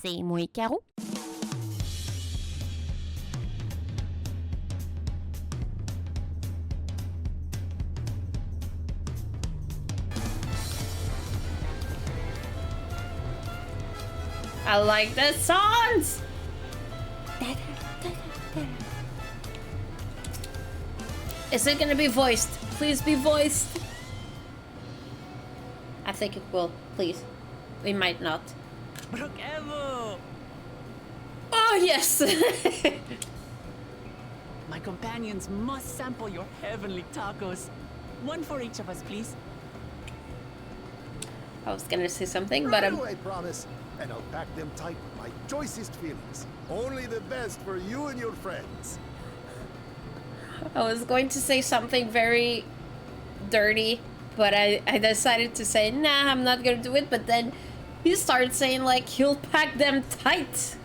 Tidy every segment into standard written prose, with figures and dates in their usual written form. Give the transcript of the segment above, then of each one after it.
C'est moi, Caro. I like the songs! Is it gonna be voiced? Please be voiced. I think it will. Please. We might not. Brokevo! Oh, yes! My companions must sample your heavenly tacos. One for each of us, please. I was gonna say something, but Right away, promise. And I'll pack them tight with my choicest feelings. Only the best for you and your friends. I was going to say something very dirty, but I decided to say, nah, I'm not gonna do it. But then you started saying, like, he'll pack them tight.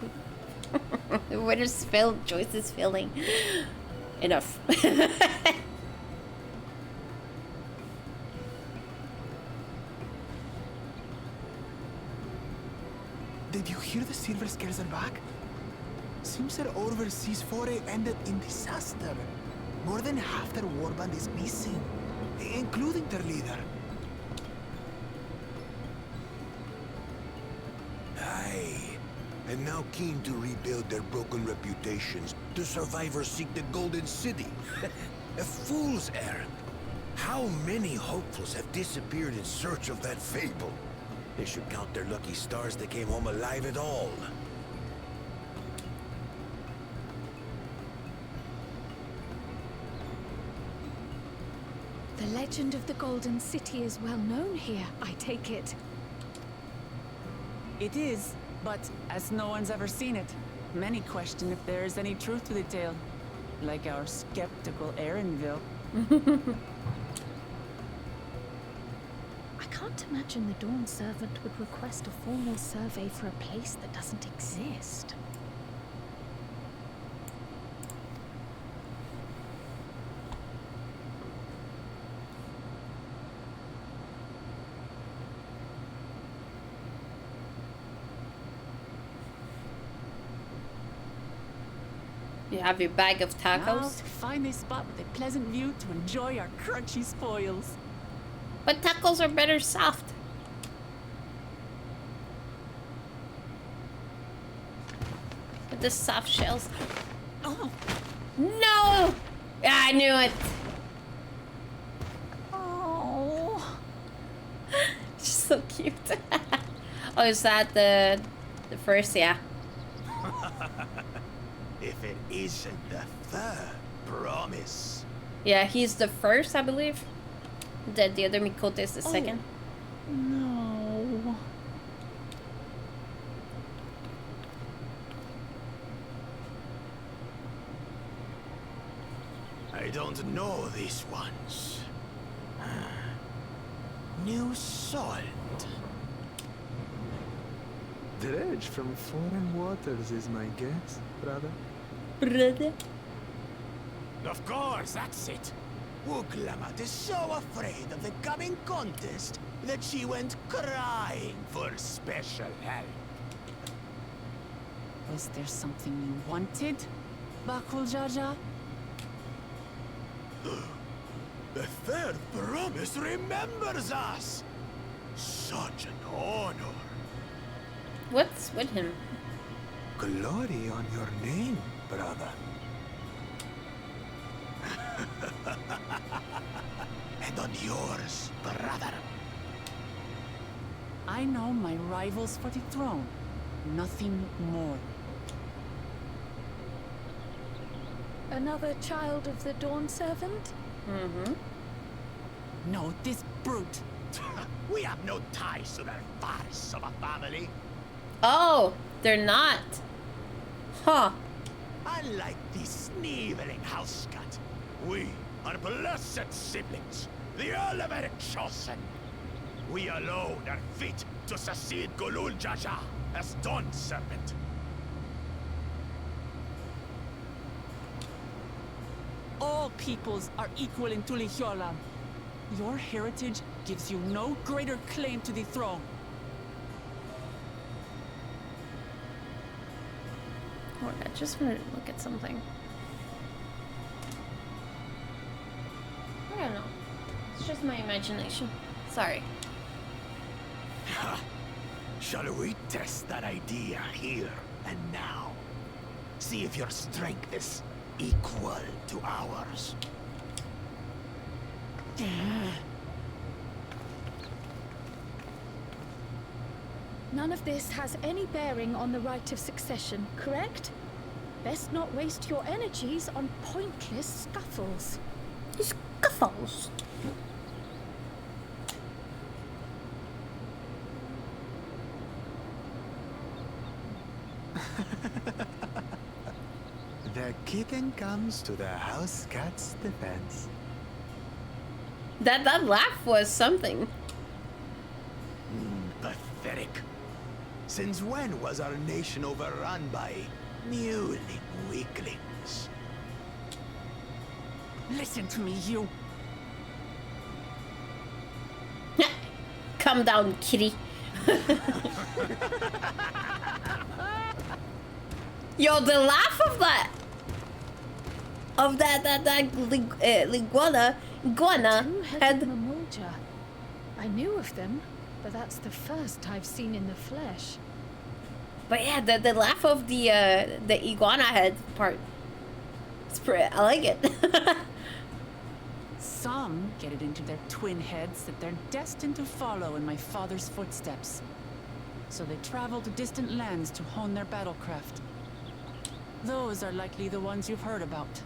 What is Joyce's feeling? Enough. Did you hear the Silver Scares are back? Seems their overseas foray ended in disaster. More than half their warband is missing, including their leader. Aye. And now keen to rebuild their broken reputations, the survivors seek the Golden City. A fool's errand. How many hopefuls have disappeared in search of that fable? They should count their lucky stars they came home alive at all. The legend of the Golden City is well known here, I take it. It is, but as no one's ever seen it, many question if there is any truth to the tale. Like our skeptical Erinville. I can't imagine the Dawn Servant would request a formal survey for a place that doesn't exist. You have your bag of Now tacos. to find a spot with a pleasant view to enjoy our crunchy spoils. But tacos are better soft. With the soft shells. Oh, No! I knew it. oh. She's so cute. Oh, is that the first? Yeah. If it isn't the third promise. Yeah, he's the first, I believe. The other Mikoto is the second. No. I don't know these ones. New salt. Dredge from foreign waters is my guess, brother. Brother. Of course, that's it. Wuglamat is so afraid of the coming contest that she went crying for special help. Was there something you wanted, Bakul Jaja? The third promise remembers us. Such an honor. What's with him? Glory on your name, brother. And on yours, brother. I know my rivals for the throne. Nothing more. Another child of the Dawn Servant? Mm-hmm. No, this brute. We have no ties to that farce of a family. Oh, they're not. Huh. Unlike the sneevling housecut, we are blessed siblings, the elevated chosen. We alone are fit to succeed Golul Jaja as Dawn Serpent. All peoples are equal in Tulihyolam. Your heritage gives you no greater claim to the throne. Oh, I just wanted to look at something. I don't know. It's just my imagination. Sorry. Shall we test that idea here and now? See if your strength is equal to ours. None of this has any bearing on the right of succession, correct? Best not waste your energies on pointless scuffles. Scuffles. The kitten comes to the house cat's defense. That laugh was something. Pathetic. Since when was our nation overrun by mewling weaklings? Listen to me, you. Calm down, kitty. Yo, the laugh of that iguana Two-headed had. Mamulja. I knew of them, but that's the first I've seen in the flesh. But yeah, the laugh of the iguana head part. It's pretty. I like it. Some get it into their twin heads that they're destined to follow in my father's footsteps. So they travel to distant lands to hone their battlecraft. Those are likely the ones you've heard about.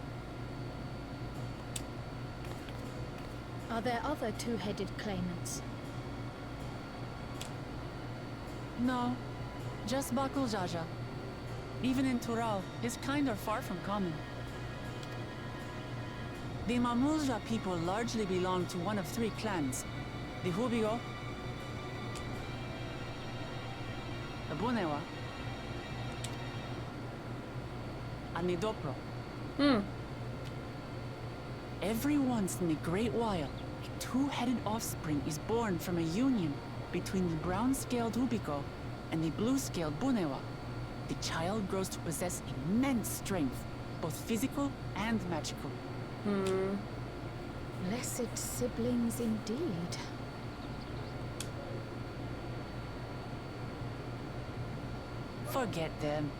Are there other two-headed claimants? No, just Bakul Jaja. Even in Tural, his kind are far from common. The Mamulja people largely belong to one of three clans. The Hubigo, the Bunewa, and the Dopro. Every once in a great while, a two-headed offspring is born from a union between the brown-scaled Hubigo and the blue-scaled Bunewa. The child grows to possess immense strength, both physical and magical. Blessed siblings indeed. Forget them.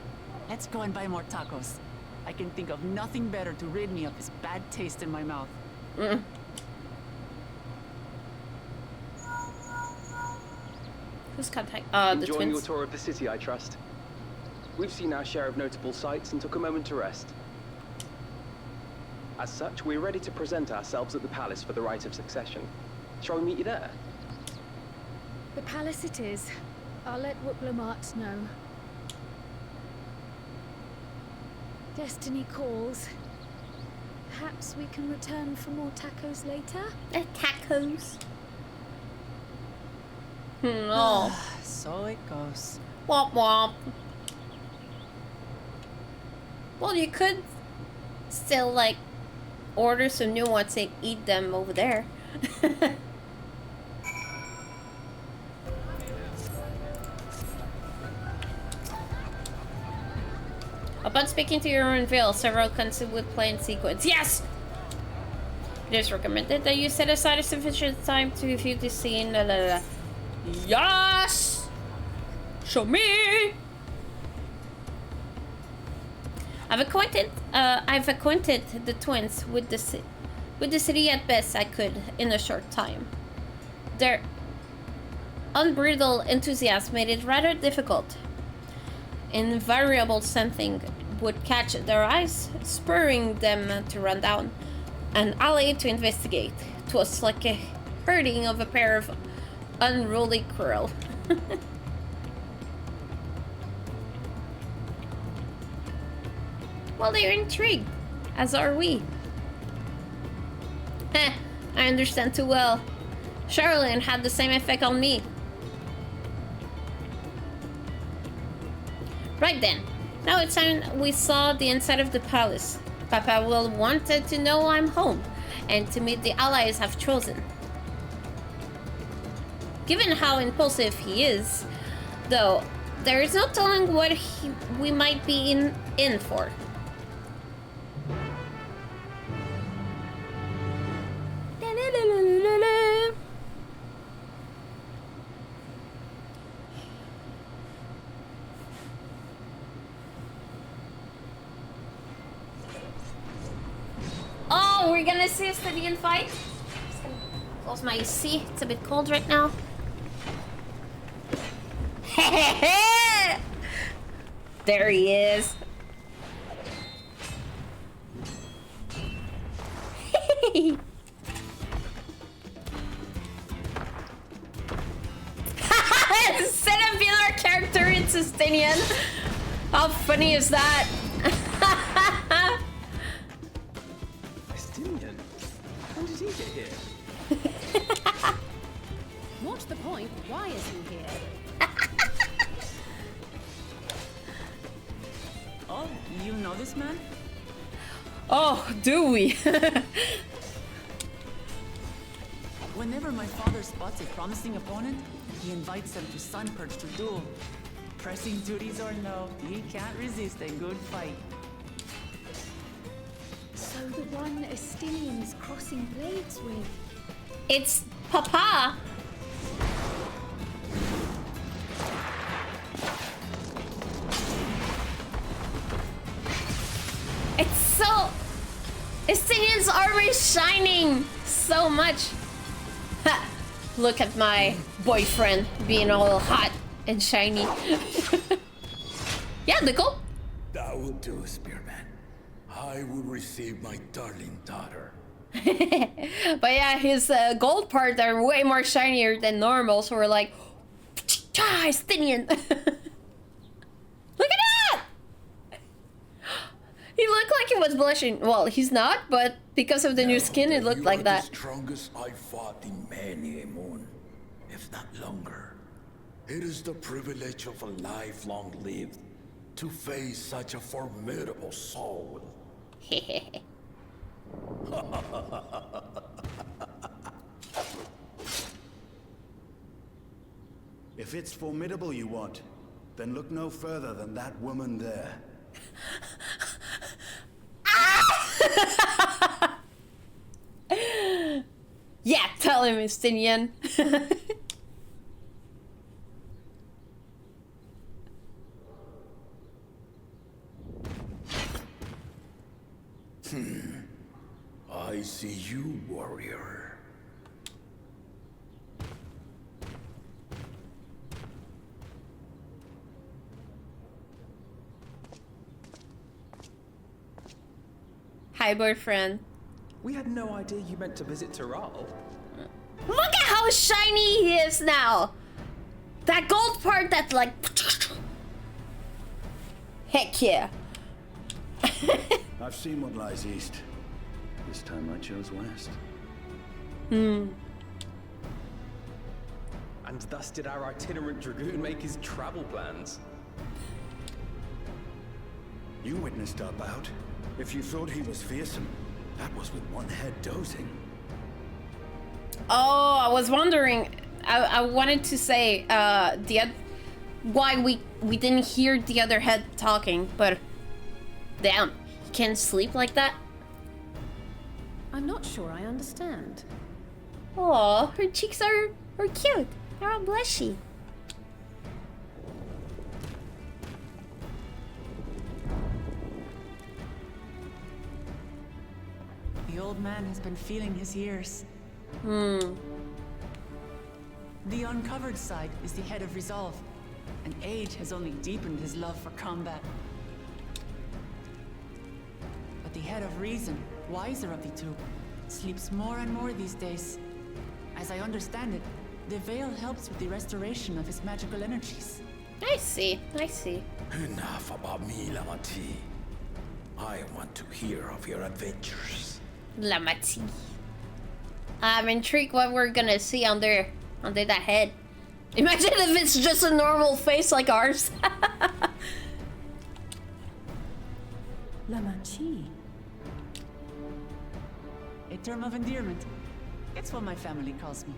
Let's go and buy more tacos. I can think of nothing better to rid me of this bad taste in my mouth. Who's contact? The Enjoying your twins. tour of the city, I trust. We've seen our share of notable sights and took a moment to rest. As such, we're ready to present ourselves at the palace for the rite of succession. Shall we meet you there? The palace it is. I'll let Wooplamart know. Destiny calls. Perhaps we can return for more tacos later? Tacos. Oh. So it goes. Womp womp. Well, you could still, like, order some new ones and eat them over there. Upon speaking to your unveil, several consumed with play in sequence. Yes! It is recommended that you set aside a sufficient time to view the scene. La, la, la. Yes! Show me! I've acquainted the twins with the city at best I could in a short time. Their unbridled enthusiasm made it rather difficult. Invariable something would catch their eyes, spurring them to run down an alley to investigate. 'Twas like a herding of a pair of unruly squirrels. Well, they're intrigued, as are we. I understand too well. Charlene had the same effect on me. Right then, now it's time we saw the inside of the palace. Papa will wanted to know I'm home, and to meet the allies I've chosen. Given how impulsive he is, though, There is no telling what we might be in for. Oh, we're gonna see a Estinien fight. Just gonna close my AC. It's a bit cold right now. There he is. Set up another character in Estinien. How funny is that? Estinien? How did he get here? What's the point? Why is he here? Oh, you know this man? Oh, do we? Whenever my father spots a promising opponent, he invites them to Sunperch to duel. Pressing duties or no, he can't resist a good fight. So the one Estinien's crossing blades with. It's Papa. It's so... Estinien's armor is shining so much. Ha! Look at my boyfriend being all hot and shiny. Yeah, Nicole. That will do, Spearman. I will receive my darling daughter. But yeah, his gold parts are way more shinier than normal, so we're like, Estinien. Look at that! He looked like he was blushing. Well, he's not, but because of the new skin, it looked like that. The strongest I fought in many a moon, if not longer. It is the privilege of a life long lived to face such a formidable soul. If it's formidable you want, then look no further than that woman there. Yeah, tell him, Estinien. I see you, warrior. Hi, boyfriend. We had no idea you meant to visit Tyrrell. Look at how shiny he is now. That gold part that's like... Heck yeah. I've seen what lies east. This time I chose west. And thus did our itinerant dragoon make his travel plans. You witnessed our bout. If you thought he was fearsome, that was with one head dozing. Oh, I was wondering. I wanted to say why we didn't hear the other head talking, but damn, he can't sleep like that. I'm not sure I understand. Oh, her cheeks are cute. They're all blushy. The old man has been feeling his years. Hmm. The uncovered side is the head of resolve, and age has only deepened his love for combat. But the head of reason, wiser of the two, sleeps more and more these days. As I understand it, the veil helps with the restoration of his magical energies. I see, I see. Enough about me, Lamati. I want to hear of your adventures. Lamati. I'm intrigued what we're gonna see under that head. Imagine if it's just a normal face like ours. Lamachi. A term of endearment. It's what my family calls me.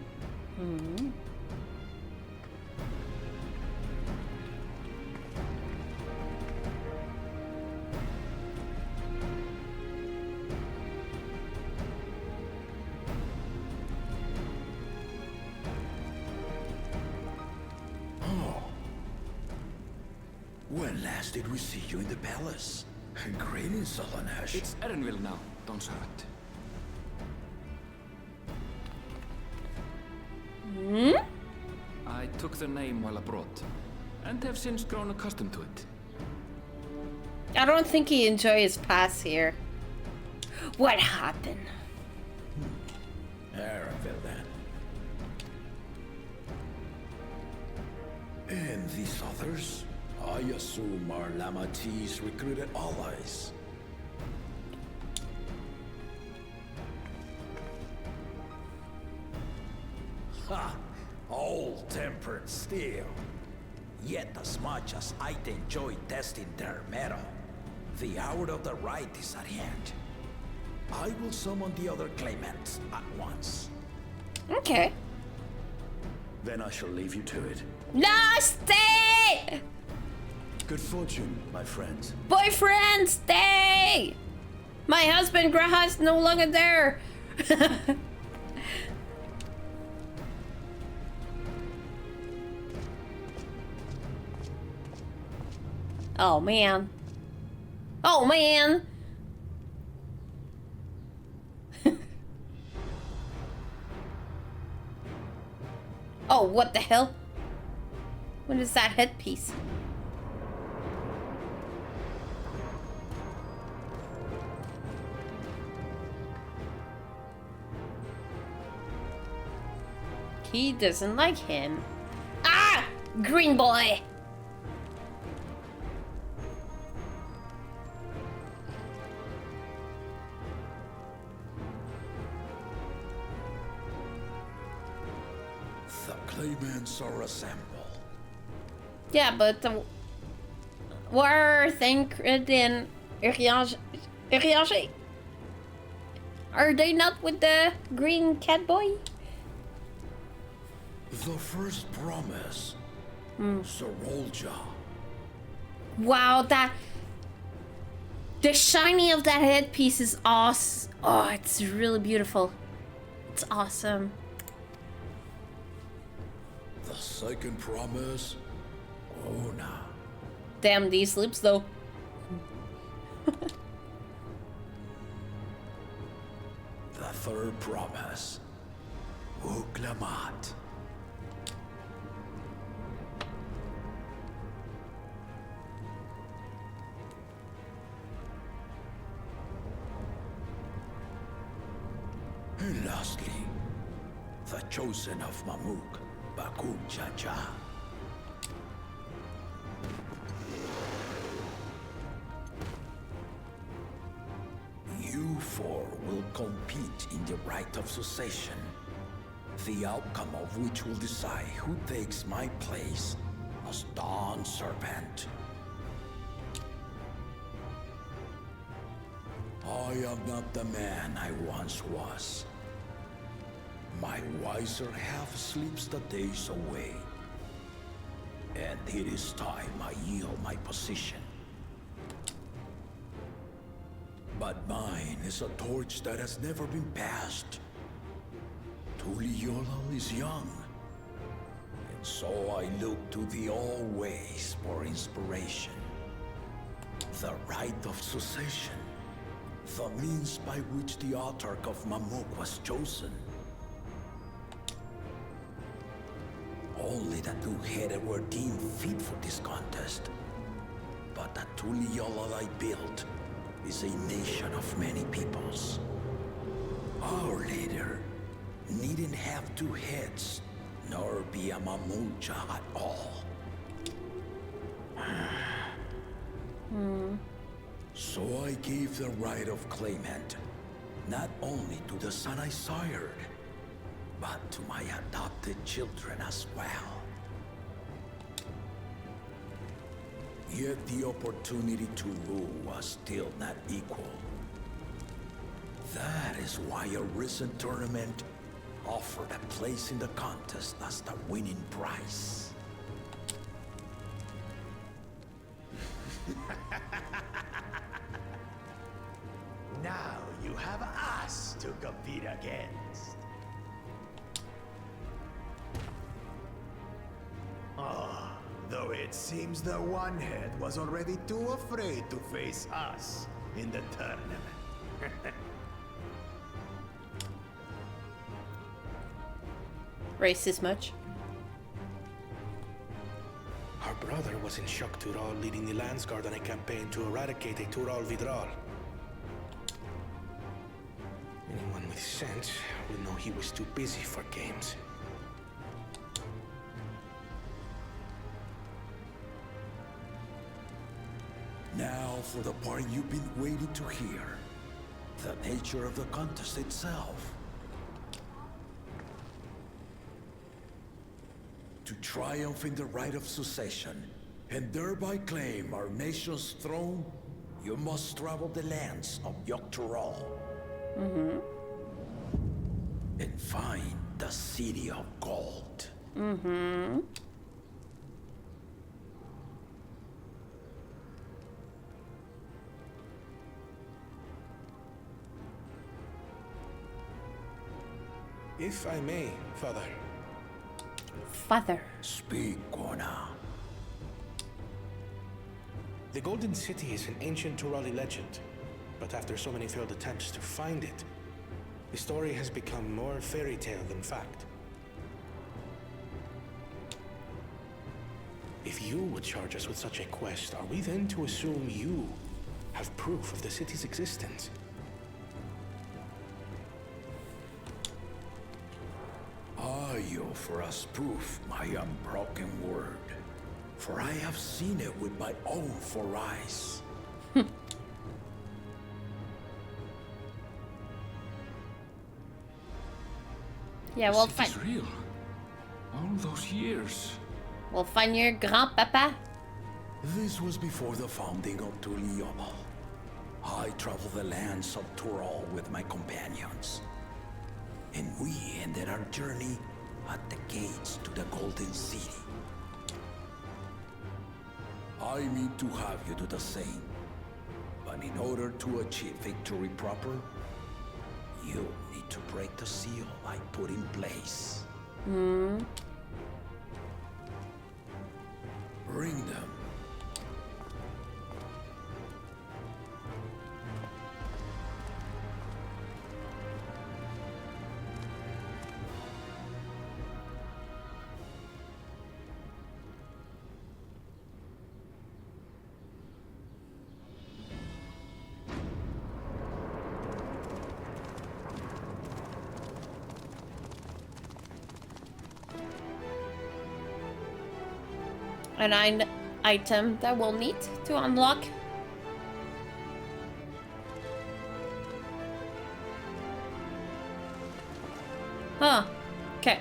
When last did we see you in the palace? Greetings, Solonesh. It's Erenville now, Don Servant. Hmm? I took the name while abroad, and have since grown accustomed to it. I don't think he enjoys his past here. What happened? Erenville, then. And these others? I assume are Lamati's recruited allies. Ha! Old-tempered steel. Yet as much as I'd enjoy testing their metal, the hour of the right is at hand. I will summon the other claimants at once. Okay. Then I shall leave you to it. No, stay! Good fortune, my friends. Boyfriend, stay! My husband Graha's no longer there. Oh man. Oh man. Oh, what the hell? What is that headpiece? He doesn't like him. Ah! Green boy! The claimants are assembled. Yeah, but the War Thancred and Uriage, are they not with the green cat boy? The first promise. Sorolja. Wow, the shiny of that headpiece is awesome. Oh, it's really beautiful. It's awesome. The second promise. Ona. Damn these lips though. The third promise. Uklamat. And lastly, the chosen of Mamuk, Bakun Chacha. You four will compete in the right of succession, the outcome of which will decide who takes my place as Dawn Servant. I am not the man I once was. My wiser half sleeps the days away. And it is time I yield my position. But mine is a torch that has never been passed. Tuliyola is young. And so I look to the always for inspiration. The right of succession. The means by which the autarch of Mamuk was chosen. Only the two-headed were deemed fit for this contest. But the Tuliyola I built is a nation of many peoples. Our leader needn't have two heads, nor be a Mamulcha at all. So I gave the right of claimant, not only to the son I sired, but to my adopted children as well. Yet the opportunity to rule was still not equal. That is why a recent tournament offered a place in the contest as the winning prize. Now you have us to compete against. Oh, though it It seems the One Head was already too afraid to face us in the tournament. Racist much? Our brother was in Shock Tural leading the Landsguard on a campaign to eradicate a Tural Vidral. Anyone with sense would know he was too busy for games. Now for the part you've been waiting to hear. The nature of the contest itself. To triumph in the right of succession, and thereby claim our nation's throne, you must travel the lands of Yogg-Tural. And find the City of Gold. If I may, Father. Father. Speak, Kona. The Golden City is an ancient Turali legend, but after so many failed attempts to find it, the story has become more fairy tale than fact. If you would charge us with such a quest, are we then to assume you have proof of the city's existence? Are you for us proof my unbroken word? For I have seen it with my own 4 eyes. Yeah, we'll This find. is real. All those years. We'll find your grandpapa. This was before the founding of Tuliyobo. I traveled the lands of Tural with my companions. And we ended our journey at the gates to the Golden City. I mean to have you do the same. But in order to achieve victory proper, you need to break the seal I put in place. Bring them. An item that we'll need to unlock. Huh. Okay.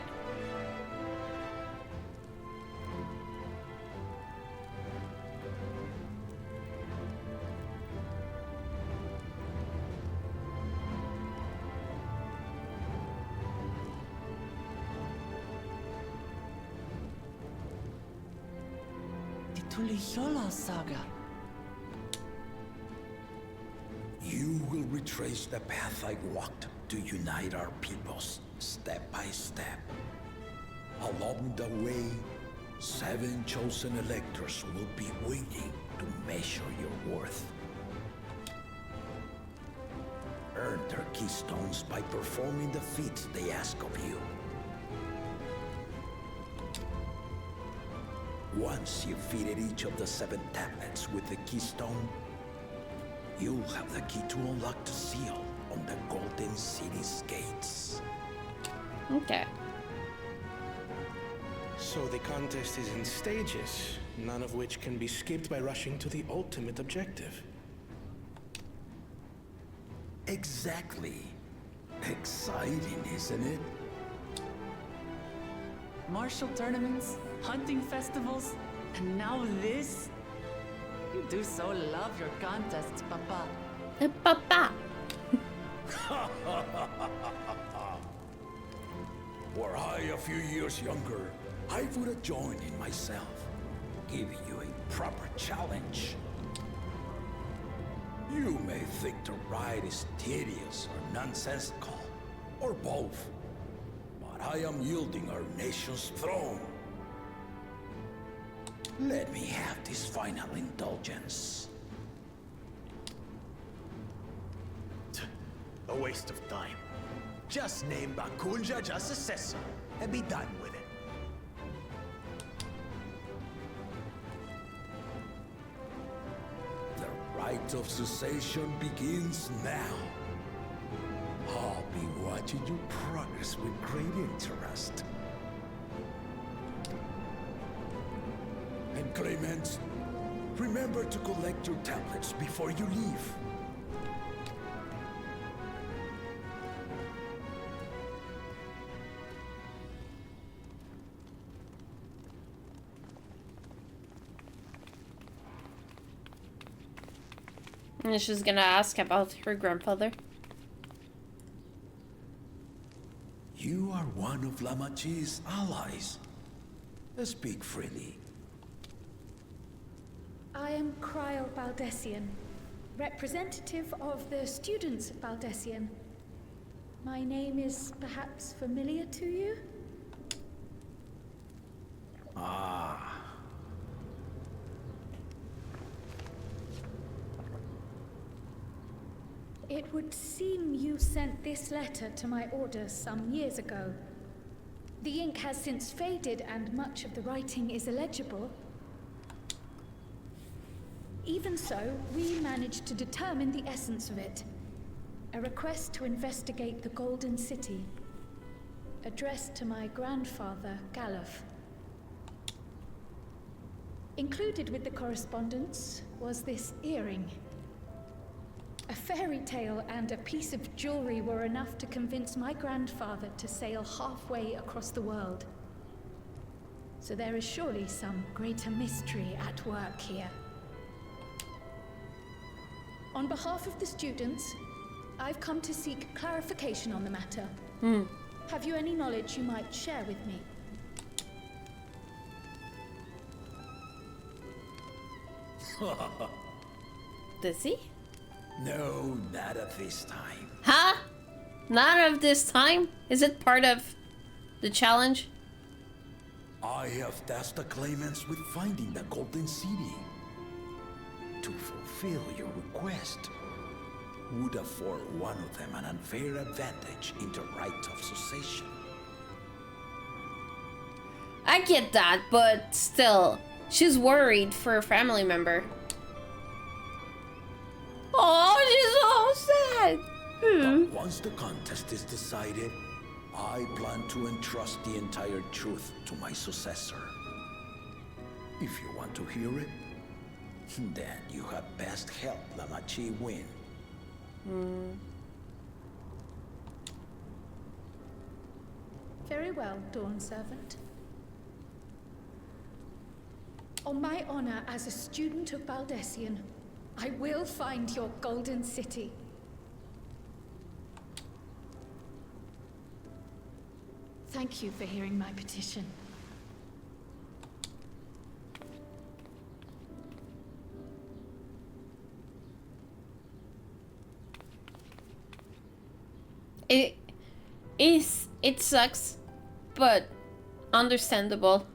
Tuliyola saga. You will retrace the path I walked to unite our peoples, step by step. Along the way, 7 chosen electors will be waiting to measure your worth. Earn their keystones by performing the feats they ask of you. Once you've fitted each of the 7 tablets with the keystone, you'll have the key to unlock the seal on the Golden City's gates. Okay. So the contest is in stages, none of which can be skipped by rushing to the ultimate objective. Exactly. Exciting, isn't it? Martial tournaments, hunting festivals, and now this? You do so love your contests, Papa. Papa. Were I a few years younger, I would have joined in myself, giving you a proper challenge. You may think the ride is tedious or nonsensical, or both, but I am yielding our nation's throne. Let me have this final indulgence. A waste of time. Just name Bakunja just successor and be done with it. The rite of cessation begins now. I'll be watching your progress with great interest. And Clemens, remember to collect your tablets before you leave. And she's gonna ask about her grandfather. You are one of Lamachi's allies. Speak freely. I am Cryle Baldessian, representative of the students of Baldessian. My name is perhaps familiar to you? Ah. It would seem you sent this letter to my orders some years ago. The ink has since faded and much of the writing is illegible. Even so, we managed to determine the essence of it. A request to investigate the Golden City, addressed to my grandfather, Galuf. Included with the correspondence was this earring. A fairy tale and a piece of jewelry were enough to convince my grandfather to sail halfway across the world. So there is surely some greater mystery at work here. On behalf of the students, I've come to seek clarification on the matter. Have you any knowledge you might share with me? Does he? No, not at this time. Huh? Not of this time? Is it part of the challenge? I have tasked the claimants with finding the Golden City. To fulfill your request would afford one of them an unfair advantage in the rite of succession. I get that, but still, she's worried for a family member. Oh, she's so sad. But once the contest is decided, I plan to entrust the entire truth to my successor. If you want to hear it, then you had best help Lamachi win. Very well, Dawn Servant. On my honor as a student of Baldessian, I will find your Golden City. Thank you for hearing my petition. It sucks, but understandable.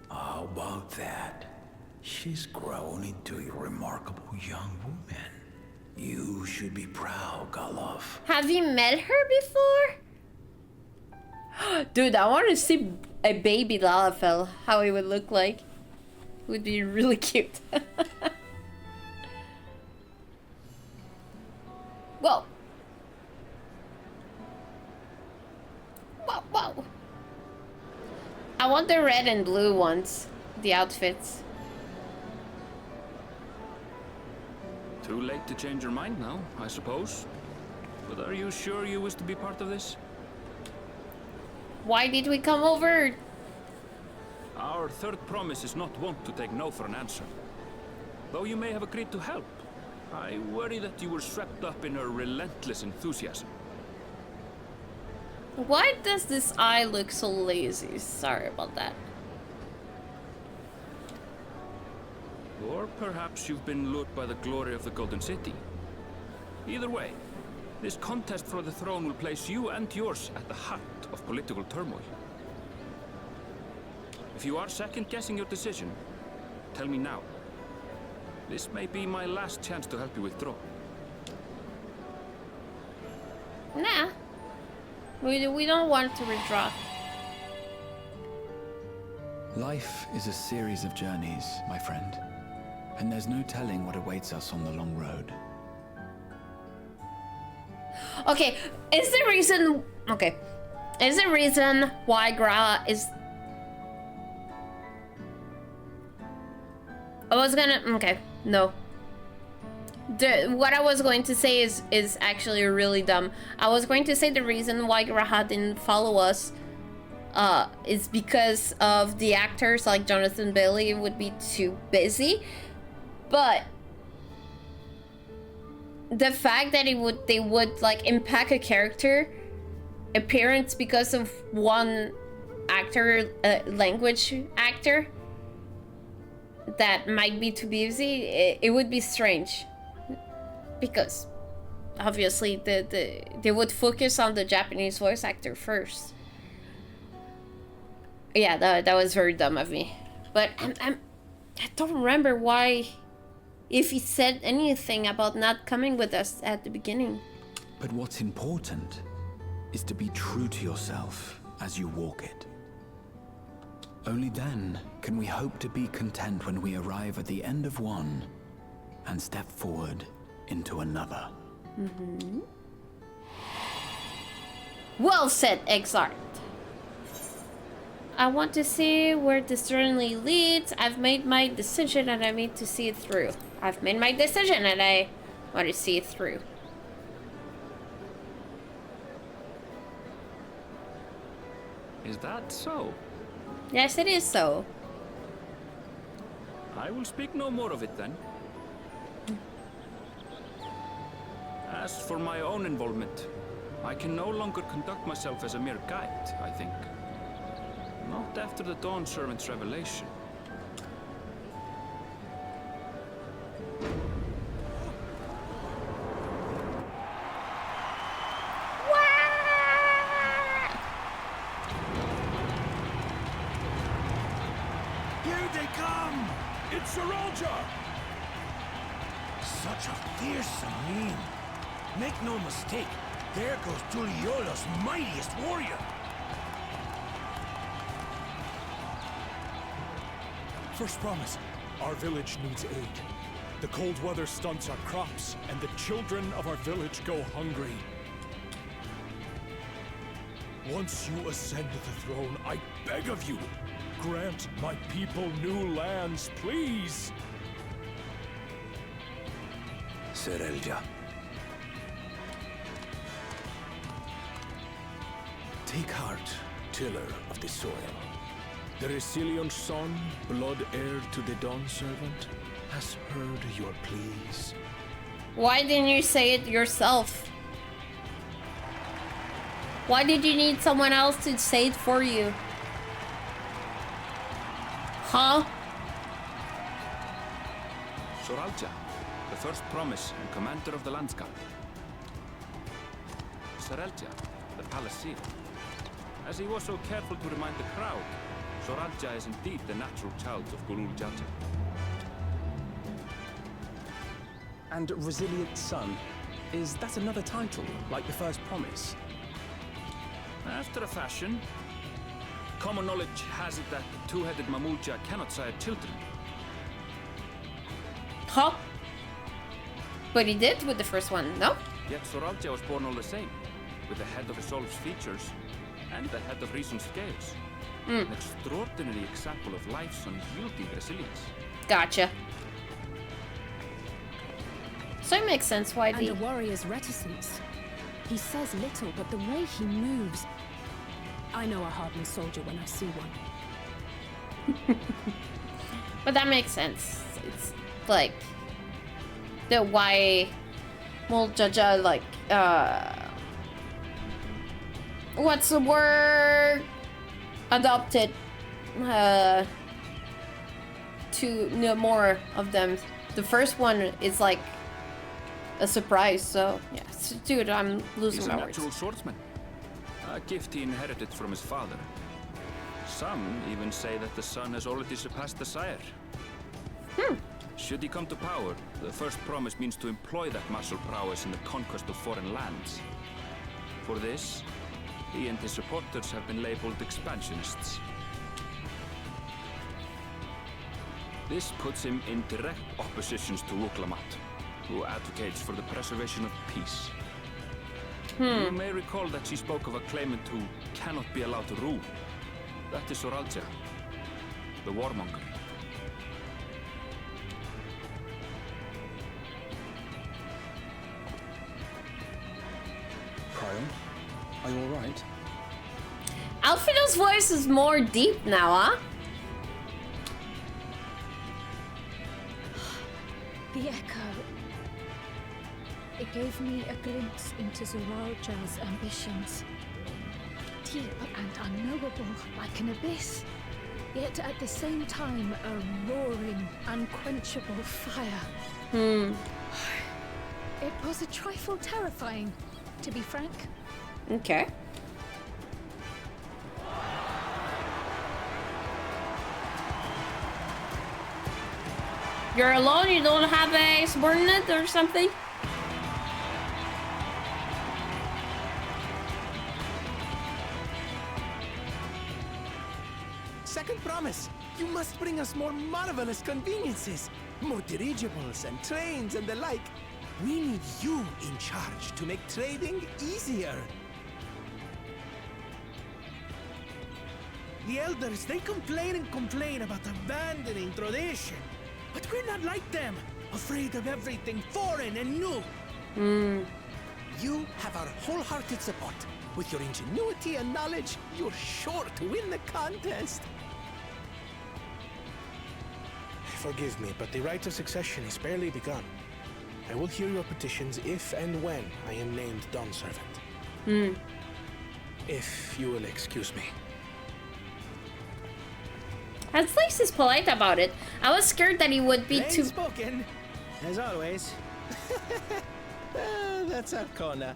How about that? She's grown into a remarkable young woman. You should be proud, Galuf. Have you met her before? Dude, I want to see a baby Lalafell, how it would look like. It would be really cute. Whoa. Whoa. I want the red and blue ones, the outfits. Too late to change your mind now, I suppose. But are you sure you wish to be part of this? Why did we come over? Our third promise is not wont to take no for an answer. Though you may have agreed to help, I worry that you were swept up in her relentless enthusiasm. Why does this eye look so lazy? Sorry about that. Or perhaps you've been lured by the glory of the Golden City. Either way, this contest for the throne will place you and yours at the heart of political turmoil. If you are second-guessing your decision, tell me now. This may be my last chance to help you withdraw. Nah. We don't want to withdraw. Life is a series of journeys, my friend. And there's no telling what awaits us on the long road. Okay, is the reason... Okay. Is the reason why Gra is... I was gonna... Okay, no. What I was going to say is actually really dumb. I was going to say the reason why Graha didn't follow us is because of the actors, like Jonathan Bailey would be too busy. But the fact that they would like impact a character appearance because of one actor, language actor that might be too busy, it would be strange. Because obviously they would focus on the Japanese voice actor first. Yeah, that was very dumb of me. But I don't remember why, if he said anything about not coming with us at the beginning. But what's important is to be true to yourself as you walk it. Only then can we hope to be content when we arrive at the end of one and step forward into another. Mm-hmm. Well said, Exart. I want to see where this journey leads. I've made my decision and I need to see it through. I've made my decision and I want to see it through. Is that so? Yes, it is so. I will speak no more of it then. As for my own involvement, I can no longer conduct myself as a mere guide, I think. Not after the Dawn Servant's revelation. Here they come! It's Saralja! Such a fearsome mien. Make no mistake, there goes Tuliola's mightiest warrior. First promise, our village needs aid. The cold weather stunts our crops, and the children of our village go hungry. Once you ascend the throne, I beg of you, grant my people new lands, please! Saralja. Take heart, tiller of the soil. The Resilient son, blood heir to the Dawn Servant, has heard your pleas. Why didn't you say it yourself? Why did you need someone else to say it for you? Huh? Saralja, the first promise and commander of the Landscape. Saralja, the palace seal. As he was so careful to remind the crowd, Saralja is indeed the natural child of Gulul Jalja. And Resilient Son, is that another title, like the first promise? After a fashion, common knowledge has it that the two-headed Mamulja cannot sire children. Huh? But he did with the first one, no? Yet Saralja was born all the same, with the head of Isolf's features and the head of Reason's scales. An extraordinary example of life's unyielding resilience. Gotcha. So it makes sense why And a warrior's reticence. He says little, but the way he moves... I know a hardened soldier when I see one. But that makes sense. It's like... the why... Well, Jaja, like, what's the word? Adopted to know more of them. The first one is like a surprise, so yeah. Dude, I'm losing my words. He's a natural swordsman, a gift he inherited from his father. Some even say that the son has already surpassed the sire. Should he come to power, the first promise means to employ that martial prowess in the conquest of foreign lands. For this, he and his supporters have been labeled expansionists. This puts him in direct opposition to Wuklamat, who advocates for the preservation of peace. You may recall that she spoke of a claimant who cannot be allowed to rule. That is Soralja, the warmonger. Prion, are you alright? Alfredo's voice is more deep now, huh? The echo. It gave me a glimpse into Zoralja's ambitions. Deep and unknowable, like an abyss. Yet at the same time, a roaring, unquenchable fire. It was a trifle terrifying, to be frank. Okay. You're alone? You don't have a subordinate or something? Second promise. You must bring us more marvelous conveniences. More dirigibles and trains and the like. We need you in charge to make trading easier. The elders, they complain and complain about abandoning tradition. But we're not like them, afraid of everything foreign and new. You have our wholehearted support. With your ingenuity and knowledge, you're sure to win the contest. Forgive me, but the right of succession is barely begun. I will hear your petitions if and when I am named Dawn Servant. If you will excuse me. At least he's polite about it. I was scared that he would be too... spoken, as always. That's Arcona.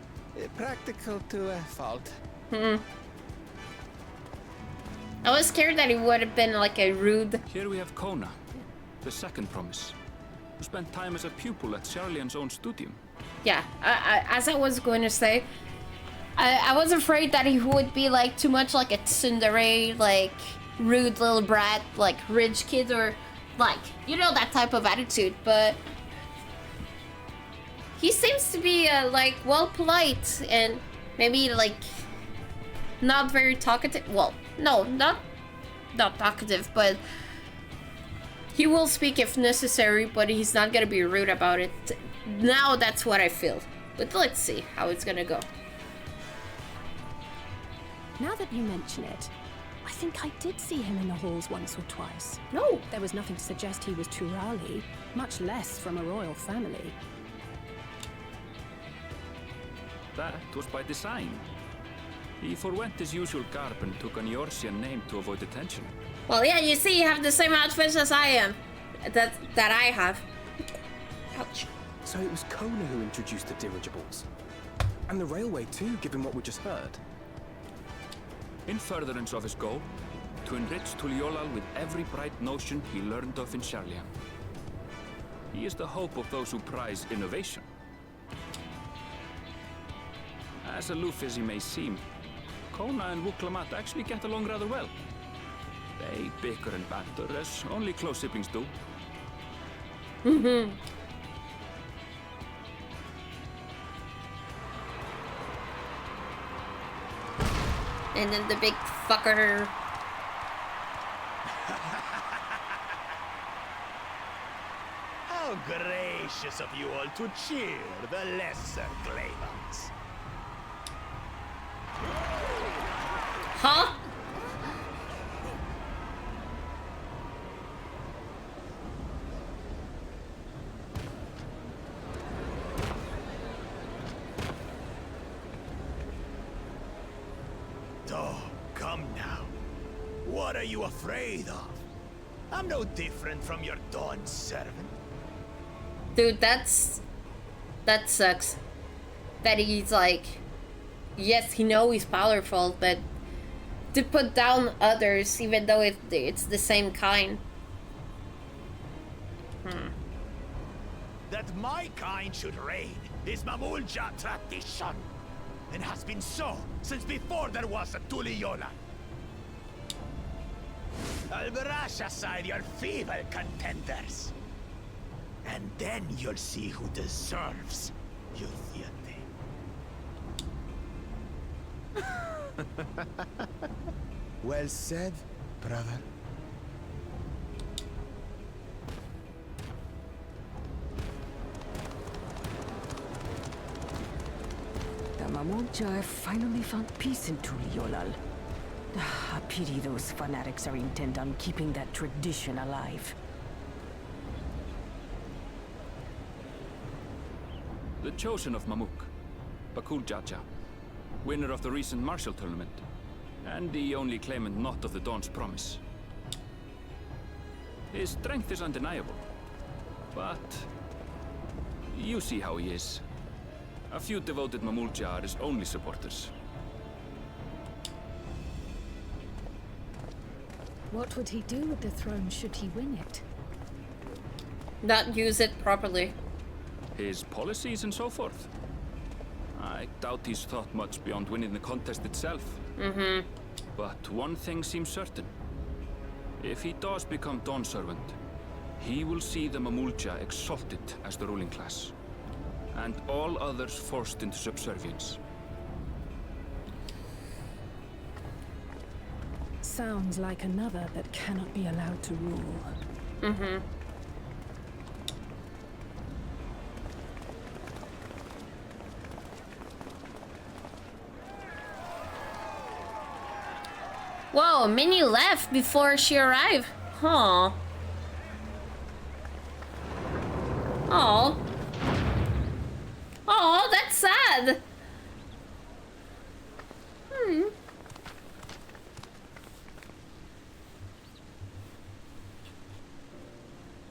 Practical to a fault. I was scared that he would have been like a rude... Here we have Kona, the second promise, who spent time as a pupil at Charlian's own studium. Yeah, as I was going to say, I was afraid that he would be like too much like a tsundere, like rude little brat, like rich kid, or like, you know, that type of attitude, but he seems to be like well polite and maybe like not very talkative. Well, no, not talkative, but he will speak if necessary, but he's not gonna be rude about it. Now that's what I feel. But let's see how it's gonna go. Now that you mention it, I think I did see him in the halls once or twice. No. There was nothing to suggest he was Turali, much less from a royal family. That was by design. He forwent his usual garb and took an Eorzean name to avoid attention. Well, yeah, you see, you have the same outfits as I am. That I have. Ouch. So it was Kona who introduced the dirigibles. And the railway too, given what we just heard. In furtherance of his goal, to enrich Tuliolal with every bright notion he learned of in Charlian. He is the hope of those who prize innovation. As aloof as he may seem, Kona and Wuklamat actually get along rather well. They bicker and banter as only close siblings do. And then the big fucker. How gracious of you all to cheer the lesser claimants. Huh? Oh, come now. What are you afraid of? I'm no different from your Dawn servant. Dude, that sucks. That he's like, yes, he knows he's powerful, but to put down others, even though it's the same kind. That my kind should reign is Mamulja tradition, and has been so since before there was a Tuliyola. I'll brush aside your feeble contenders, and then you'll see who deserves your deity. Well said, brother. The Mamulja have finally found peace in Tuliolal. I pity those fanatics are intent on keeping that tradition alive. The chosen of Mamuk, Bakul Jaja, winner of the recent martial tournament, and the only claimant not of the Dawn's promise. His strength is undeniable, but you see how he is. A few devoted Mamulja are his only supporters. What would he do with the throne should he win it? Not use it properly. His policies and so forth. I doubt he's thought much beyond winning the contest itself. But one thing seems certain. If he does become Dawn Servant, he will see the Mamulja exalted as the ruling class, and all others forced into subservience. Sounds like another that cannot be allowed to rule. Whoa, Minnie left before she arrived. Huh. Oh. Oh, that's sad.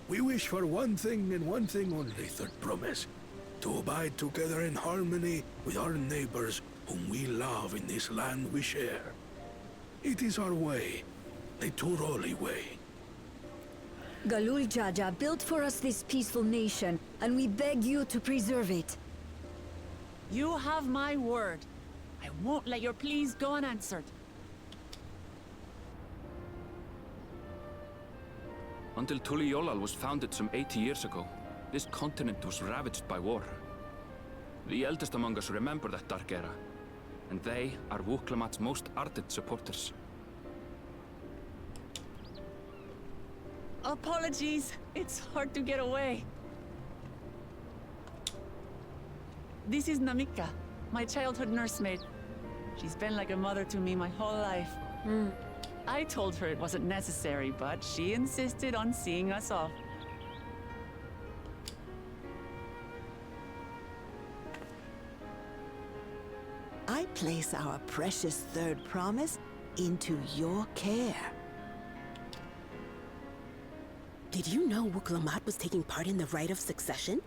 We wish for one thing and one thing only, Third Promise. To abide together in harmony with our neighbors whom we love in this land we share. It is our way, the Turoli way. Galul Jaja built for us this peaceful nation, and we beg you to preserve it. You have my word. I won't let your pleas go unanswered. Until Tuliolal was founded some 80 years ago, this continent was ravaged by war. The eldest among us remember that dark era, and they are Wuklamat's most ardent supporters. Apologies. It's hard to get away. This is Namika, my childhood nursemaid. She's been like a mother to me my whole life. I told her it wasn't necessary, but she insisted on seeing us off. I place our precious third promise into your care. Did you know Wuklamat was taking part in the rite of succession?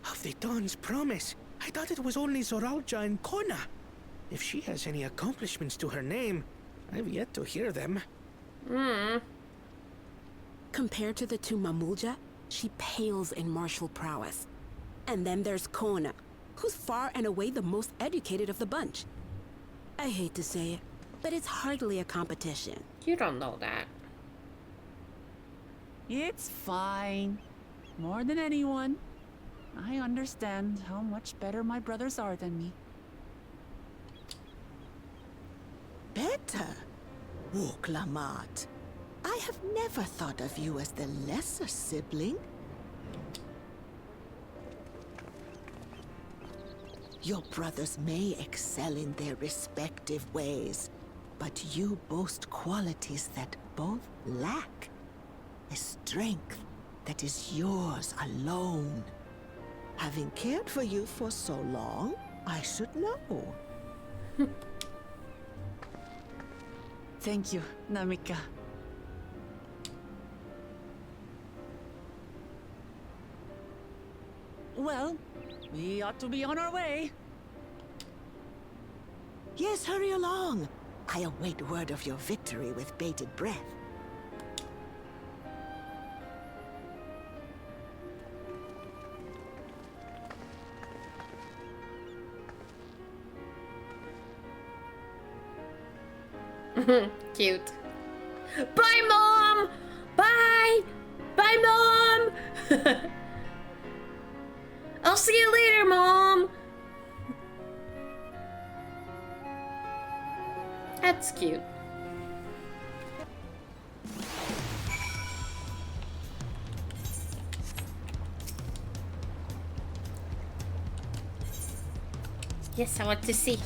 Of the Dawn's promise? I thought it was only Zoralja and Kona. If she has any accomplishments to her name, I've yet to hear them. Compared to the two Mamulja, she pales in martial prowess. And then there's Kona, who's far and away the most educated of the bunch. I hate to say it, but it's hardly a competition. You don't know that. It's fine. More than anyone, I understand how much better my brothers are than me. Better? Wuklamat. I have never thought of you as the lesser sibling. Your brothers may excel in their respective ways, but you boast qualities that both lack. A strength that is yours alone. Having cared for you for so long, I should know. Thank you, Namika. Well, we ought to be on our way. Yes, hurry along. I await word of your victory with bated breath. Cute. Bye, Mom! Bye! Bye, Mom! I'll see you later, Mom! That's cute. Yes, I want to see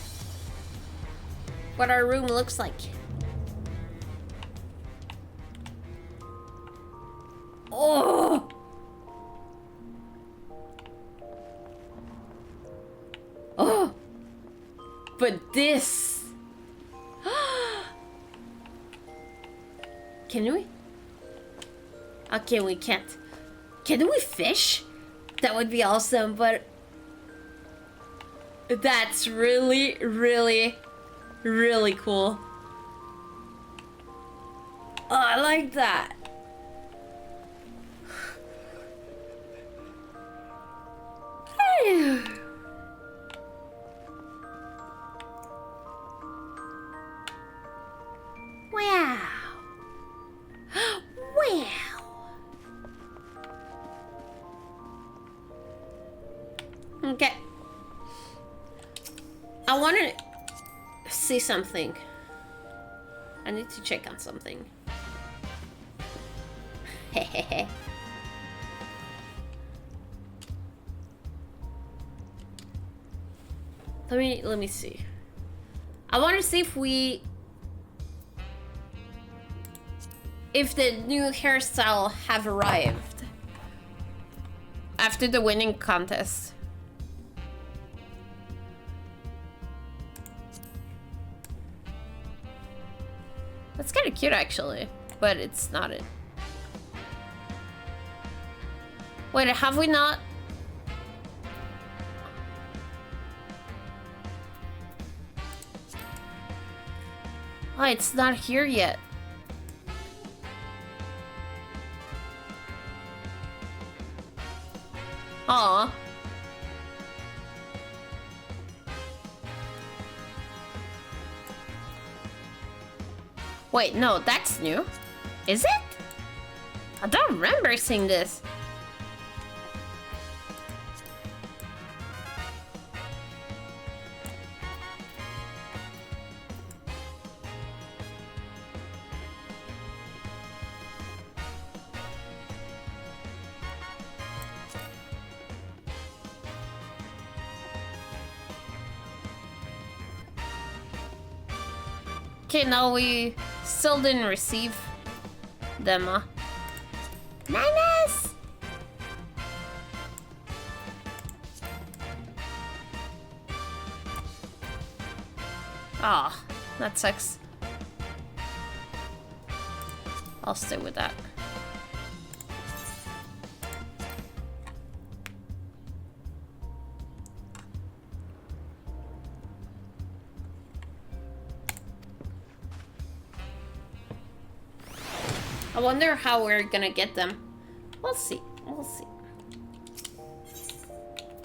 what our room looks like. Oh! Oh! But this... Can we? Okay, we can't. Can we fish? That would be awesome, but... That's really, really, really cool. Oh, I like that. Wow. Wow. Okay. I want to see something. I need to check on something. Hehehe. Let me see. I want to see if the new hairstyle have arrived after the winning contest. That's kind of cute actually, but it's not it. Wait, have we not? Oh, it's not here yet. Aw. Wait, no, that's new. Is it? I don't remember seeing this. Okay, now we still didn't receive them, huh? Nice! Ah, that sucks. I'll stay with that. I wonder how we're gonna get them. We'll see. We'll see.